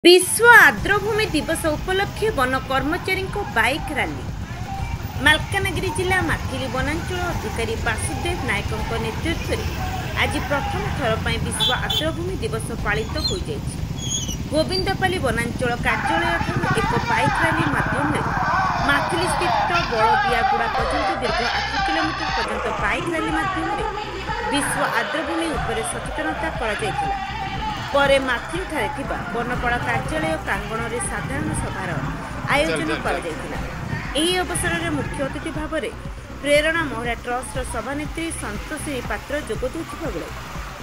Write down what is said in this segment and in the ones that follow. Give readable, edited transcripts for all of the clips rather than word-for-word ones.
विश्व आर्द्रभूमि दिवस उपलक्षे वन कर्मचारी बाइक रैली मालकानगिरी जिला माथिली वनांचल अधिकारी वासुदेव नायकों नेतृत्व में आज प्रथम थर पर विश्व आर्द्रभूमि दिवस पालित हो गोविंदपाली वनांचल कार्यालय एक बाइक रैली माध्यम माथिली स्थित बड़दियागुड़ा पर्यंत दीर्घ 8 किलोमीटर पर्यंत बाइक रैली माध्यम विश्व आर्द्रभूमि उपर सचेतनता करा पर माथिली ठारे थिबा बनपाड़ा कार्यालय प्रांगण में साधारण सभार आयोजन करा अवसर में मुख्य अतिथि भाव में प्रेरणा महिला ट्रस्ट सभानेत्री संतोषिनी पात्र जोगदुवा बेले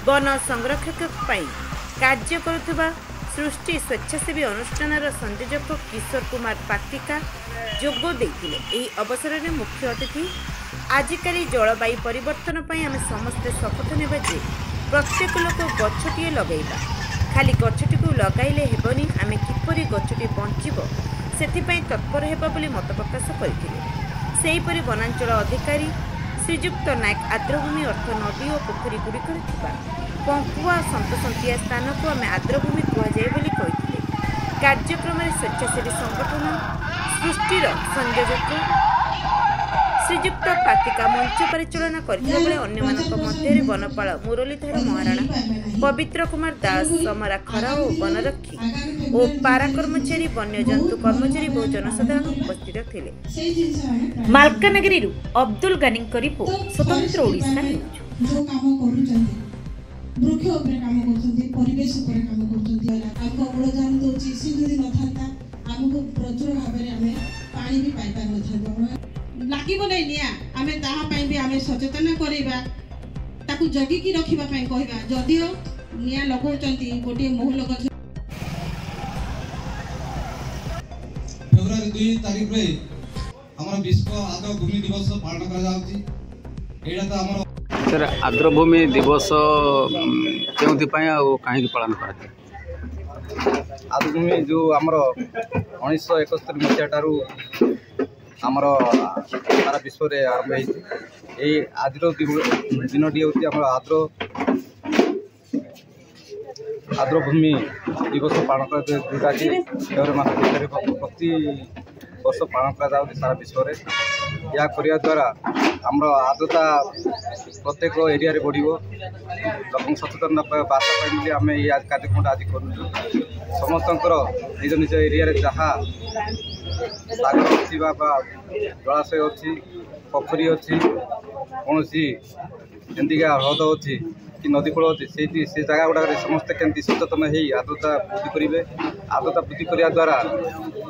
वन संरक्षक कार्य करुवा सृष्टि स्वेच्छासेवी अनुष्ठान संयोजक किशोर कुमार पातिका जोगदे अवसर में मुख्य अतिथि आजिकाली जलवायु परिवर्तन आम समस्ते शपथ नेबा जे प्रत्येक लोक गछटिए लगेगा खाली गछटी को लगाइले हेबनी आमे किपरि गछटी बंचिबो सेथिपई तत्पर हेबा बोली मत प्रकाश करथिले। सेहीपरि वनांचल अधिकारी श्रीजुक्त नायक आर्द्रभूमि अर्थ नदी और पोखरी गुड़िकर थिबा पंकुआ सन्तसंतिया स्थान को आमे आर्द्रभूमि कुहाଯାଏ बोली कहिथिले। कार्यक्रम में स्वेच्छासेवी संगठन सृष्टिर संयोजक श्रीजुक्त पातिका मंच परिचालना करथिबा बेले अन्यमानक मध्य वनपाल मुरलीधर महाराणा पवित्र कुमार दास समरा खरा और वनरक्षी और पारा कर्मचारी वन्यजंतु कर्मचारी बहु जनसाधारण उपस्थित थे। मालकानगिरी अब्दुल गानी रिपोर्ट स्वतंत्र ओडिशा न्यूज। वृक्ष उपरे काम करछन्ती परिवेश उपरे काम करछन्ती हमको उड़ान दोची सिंधुदी नथांता हमको प्रचुर भाबरे हमें पानी भी पाई पार नथांता लागिबो नै निया हमें ताहा पई भी हमें सचेतन करैबा ताकू जगी की रखिबा पई कहबा जदियो निया लगौचन्ती गोटे महल गछ फेब्रुआरी 2 तारिख रे हमर विश्व आर्द्रभूमि दिवस पालन करा जाउची। एडा त हमर सर आर्द्रभूमि दिवस केउथि पई आ काहे पालन करते आर्द्रभूमि जो हमर 1971 मसीहा ठारू आमर सारा विश्व रे आरंभ होती आज दिन टी हूँ आर्द्रभूमि दिवस पालन जोटा कि प्रति वर्ष पालन करा सारा विश्व रे या करिया द्वारा आमर आर्द्रता प्रत्येक एरिया रे बढ़िबो लोक सचेतन बार्ता आम ये कार्यक्रम आज कर समस्त निज निज एरिया रे जहाँ सागर अच्छी जलाशय अच्छी पोखरी अच्छी कौन एमतीका ह्रद अच्छी कि नदीकूल अच्छी से जगह गुड़ाक समस्ते केमती सचेतन हो आर्द्रता वृद्धि करेंगे। आर्द्रता वृद्धि करने द्वारा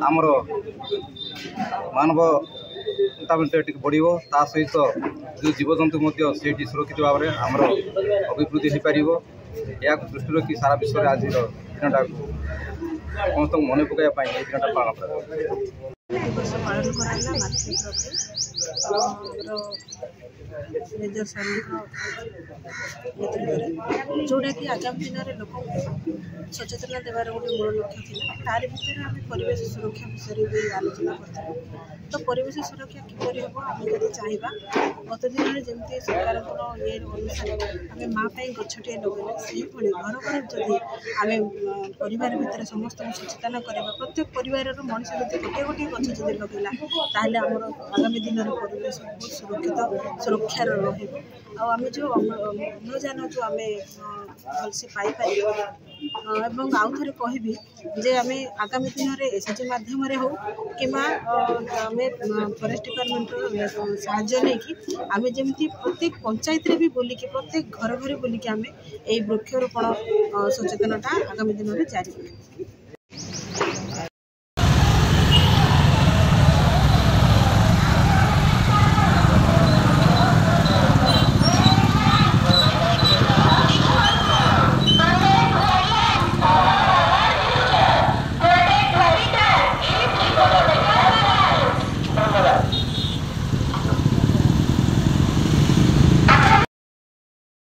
आमर मानवता बढ़ो ता सहित जो जीवजंतु से सुरक्षित भाव में आमर अभिवृद्धि हो पार या दृष्टि रखी सारा विश्व में आज दिनटा समस्त मन पकाइवाई दिनटा पालन कर दिवस पालन कराला मेजर सर जोटा कि आगामी दिन में लोक सचेतना देवार गोटे मूल लक्ष्य थी तार भर आम परिवेश सुरक्षा विषय भी आलोचना करते तो परिवेश सुरक्षा किपर हम आम जब चाहवा गत दिन में जमी सरकार ये अनुसार आम माँ गछटे लगे से घर घर जदि आम परिवार भितर समस्त सचेतन करवा प्रत्येक परिवार मनीष जब गोटे गोटे गछ जब लगेगा ताहले आमर आगामी दिन में परिवेश बहुत सुरक्षित सुरक्षार रम जो अम्लजान जो आम भलसे पाई आउ थे कहबी जे आम आगामी दिन में एसएचजी मध्यम हो कि फॉरेस्ट डिपार्टमेंट साहाय्य नहीं आम जमी प्रत्येक पंचायत भी बोलिकी प्रत्येक घर घर बोलिकी आम वृक्षरोपण सचेतनता आगामी दिन में जारी